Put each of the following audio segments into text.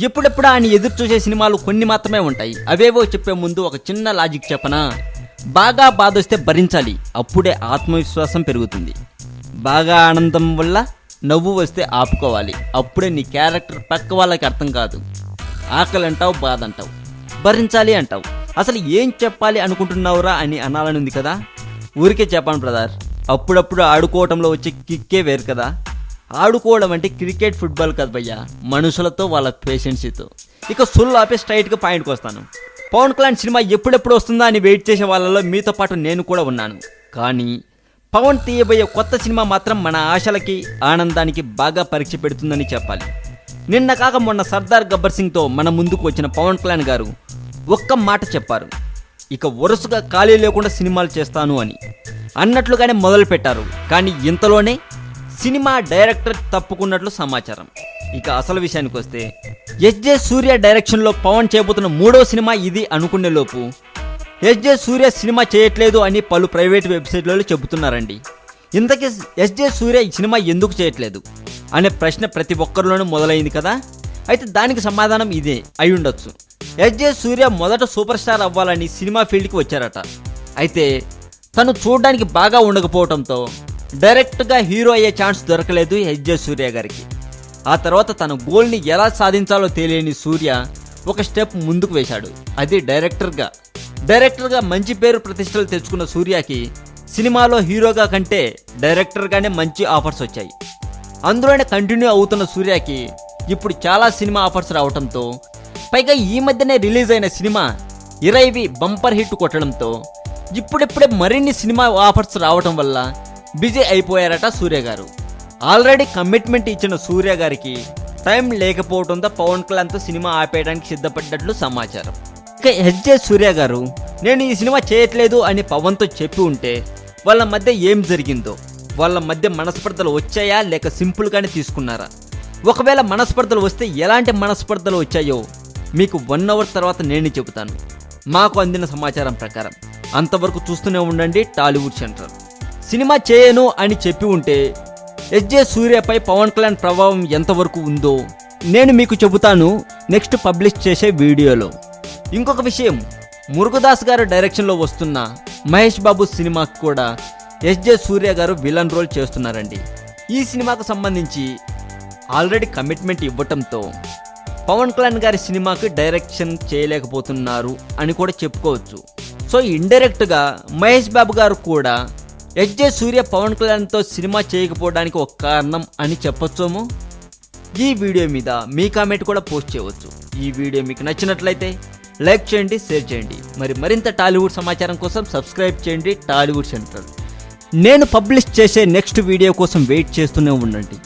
ఎప్పుడెప్పుడు ఆయన ఎదురు చూసే సినిమాలు కొన్ని మాత్రమే ఉంటాయి. అవేవో చెప్పే ముందు ఒక చిన్న లాజిక్ చెప్పనా. బాగా బాధ వస్తే భరించాలి, అప్పుడే ఆత్మవిశ్వాసం పెరుగుతుంది. బాగా ఆనందం వల్ల నవ్వు వస్తే ఆపుకోవాలి, అప్పుడే నీ క్యారెక్టర్ పక్క వాళ్ళకి అర్థం కాదు. ఆకలి అంటావు, బాధ అంటావు, భరించాలి అంటావు. అసలు ఏం చెప్పాలి అనుకుంటున్నావురా అని అనాలనుంది కదా. ఊరికే చెప్పాను బ్రదర్, అప్పుడప్పుడు ఆడుకోవటంలో వచ్చే కిక్కే వేరు కదా. ఆడుకోవడం అంటే క్రికెట్, ఫుట్బాల్ కాదు భయ్యా, మనుషులతో, వాళ్ళ పేషెన్సీతో. ఇక సొల్లు ఆపే స్ట్రైట్గా పాయింట్కి వస్తాను. పవన్ కళ్యాణ్ సినిమా ఎప్పుడెప్పుడు వస్తుందా అని వెయిట్ చేసే వాళ్ళలో మీతో పాటు నేను కూడా ఉన్నాను. కానీ పవన్ తీయబోయే కొత్త సినిమా మాత్రం మన ఆశలకి, ఆనందానికి బాగా పరీక్ష పెడుతుందని చెప్పాలి. నిన్న కాక మొన్న సర్దార్ గబ్బర్ సింగ్తో మన ముందుకు వచ్చిన పవన్ కళ్యాణ్ గారు ఒక్క మాట చెప్పారు, ఇక వరుసగా ఖాళీ లేకుండా సినిమాలు చేస్తాను అని. అన్నట్లుగానే మొదలు పెట్టారు, కానీ ఇంతలోనే సినిమా డైరెక్టర్ తప్పుకున్నట్లు సమాచారం. ఇక అసలు విషయానికి వస్తే, ఎస్జే సూర్య డైరెక్షన్లో పవన్ చేయబోతున్న 3వ సినిమా ఇది అనుకునే లోపు ఎస్జే సూర్య సినిమా చేయట్లేదు అని పలు ప్రైవేట్ వెబ్సైట్లలో చెబుతున్నారండి. ఇంతకీ ఎస్జే సూర్య ఈ సినిమా ఎందుకు చేయట్లేదు అనే ప్రశ్న ప్రతి ఒక్కరిలోనూ మొదలైంది కదా. అయితే దానికి సమాధానం ఇదే అయి ఉండొచ్చు. ఎస్జే సూర్య మొదట సూపర్ స్టార్ అవ్వాలని సినిమా ఫీల్డ్కి వచ్చారట. అయితే తను చూడడానికి బాగా ఉండకపోవడంతో డైరెక్ట్గా హీరో అయ్యే ఛాన్స్ దొరకలేదు ఎస్జే సూర్య గారికి. ఆ తర్వాత తన గోల్ని ఎలా సాధించాలో తెలియని సూర్య ఒక స్టెప్ ముందుకు వేశాడు, అది డైరెక్టర్గా మంచి పేరు ప్రతిష్టలు తెచ్చుకున్న సూర్యకి సినిమాలో హీరోగా కంటే డైరెక్టర్గానే మంచి ఆఫర్స్ వచ్చాయి. అందులోనే కంటిన్యూ అవుతున్న సూర్యకి ఇప్పుడు చాలా సినిమా ఆఫర్స్ రావడంతో, పైగా ఈ మధ్యనే రిలీజ్ అయిన సినిమా 20 బంపర్ హిట్ కొట్టడంతో ఇప్పుడిప్పుడే మరిన్ని సినిమా ఆఫర్స్ రావడం వల్ల బిజీ అయిపోయారట సూర్య గారు. ఆల్రెడీ కమిట్మెంట్ ఇచ్చిన సూర్య గారికి టైం లేకపోవడంతో పవన్ కళ్యాణ్తో సినిమా ఆపేయడానికి సిద్ధపడ్డట్లు సమాచారం. ఇక ఎస్జే సూర్య గారు నేను ఈ సినిమా చేయట్లేదు అని పవన్తో చెప్పి ఉంటే వాళ్ళ మధ్య ఏం జరిగిందో, వాళ్ళ మధ్య మనస్పర్ధలు వచ్చాయా లేక సింపుల్గానే తీసుకున్నారా? ఒకవేళ మనస్పర్ధలు వస్తే ఎలాంటి మనస్పర్ధలు వచ్చాయో మీకు 1 అవర్ తర్వాత నేను చెబుతాను, మాకు అందిన సమాచారం ప్రకారం. అంతవరకు చూస్తూనే ఉండండి టాలీవుడ్ సెంట్రల్. సినిమా చేయను అని చెప్పి ఉంటే ఎస్జే సూర్యపై పవన్ కళ్యాణ్ ప్రభావం ఎంతవరకు ఉందో నేను మీకు చెబుతాను నెక్స్ట్ పబ్లిష్ చేసే వీడియోలో. ఇంకొక విషయం, మురుగదాస్ గారు డైరెక్షన్లో వస్తున్న మహేష్ బాబు సినిమాకు కూడా ఎస్జే సూర్య గారు విలన్ రోల్ చేస్తున్నారండి. ఈ సినిమాకు సంబంధించి ఆల్రెడీ కమిట్మెంట్ ఇవ్వటంతో పవన్ కళ్యాణ్ గారి సినిమాకి డైరెక్షన్ చేయలేకపోతున్నారు అని కూడా చెప్పుకోవచ్చు. సో ఇండైరెక్ట్గా మహేష్ బాబు గారు కూడా ఎస్జే సూర్య పవన్ కళ్యాణ్తో సినిమా చేయకపోవడానికి ఒక కారణం అని చెప్పొచ్చేమో. ఈ వీడియో మీద మీ కామెంట్ కూడా పోస్ట్ చేయవచ్చు. ఈ వీడియో మీకు నచ్చినట్లయితే లైక్ చేయండి, షేర్ చేయండి. మరింత టాలీవుడ్ సమాచారం కోసం సబ్స్క్రైబ్ చేయండి టాలీవుడ్ సెంట్రల్. నేను పబ్లిష్ చేసే నెక్స్ట్ వీడియో కోసం వెయిట్ చేస్తూనే ఉండండి.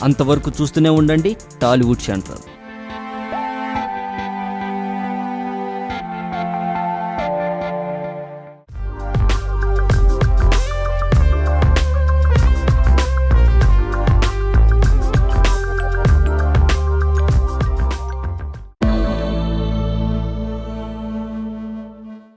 అంతవరకు చూస్తూనే ఉండండి టాలీవుడ్ సెంట్రల్.